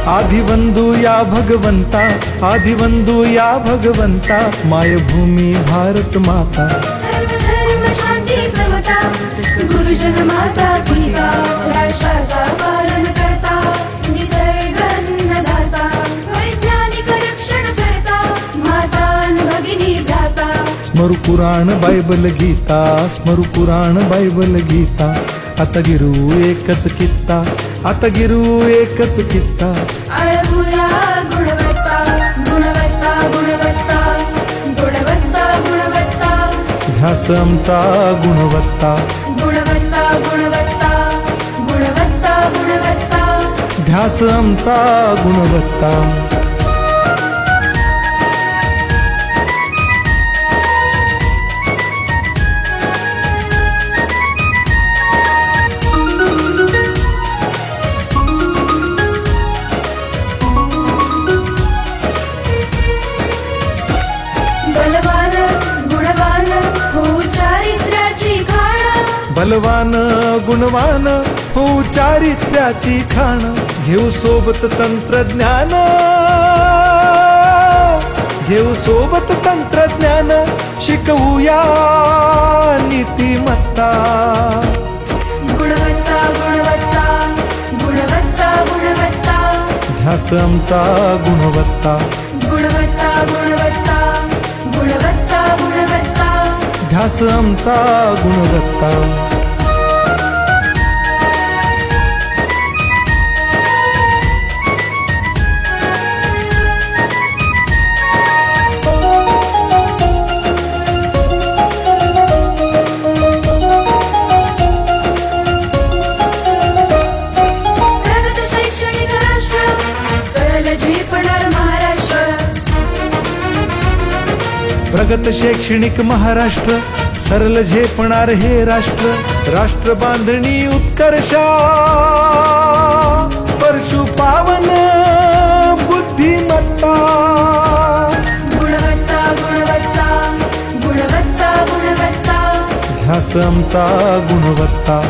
आदिवंदू या भगवंता, आदिवंदू या भगवंता, मायभूमी भारत माता। सर्वधर्म शांती समता, गुरुजन माता पिता, राष्ट्राचा पालन करता, निसर्ग अन्नदाता, वैज्ञानिक रक्षण करता, माता अन भगिनी भ्राता। स्मरू पुराण बायबल गीता, स्मरू पुराण बायबल गीता, आता गिरू एकच कित्ता, आता गिरू एकच कित्ता। अळगुया गुणवत्ता, गुणवत्ता, गुणवत्ता, गुणवत्ता, गुणवत्ता, ध्यास आमचा गुणवत्ता, गुणवत्ता, गुणवत्ता, गुणवत्ता, गुणवत्ता। ध्यास आमचा गुणवत्ता। बलवान गुणवान हो चारित्र्याची खाण, बलवान गुणवान हो चारित्र्याची खाण, घेऊ सोबत तंत्रज्ञान, घेऊ सोबत तंत्रज्ञान, शिकवूया नीतिमत्ता। गुणवत्ता, गुणवत्ता, गुणवत्ता, गुणवत्ता, ध्यास आमचा गुणवत्ता, गुणवत्ता, गुणवत्ता, गुणवत्ता, गुणवत्ता। ध्यास आमचा गुणवत्ता। प्रगत शैक्षणिक राष्ट्र, सरल झेपणार महाराष्ट्र। प्रगत शैक्षणिक महाराष्ट्र, सरल झेपणार हे राष्ट्र, राष्ट्र बांधणी उत्कर्षा, परशु पावन बुद्धिमत्ता। गुणवत्ता, गुणवत्ता, गुणवत्ता, गुणवत्ता, ध्यास आमचा गुणवत्ता,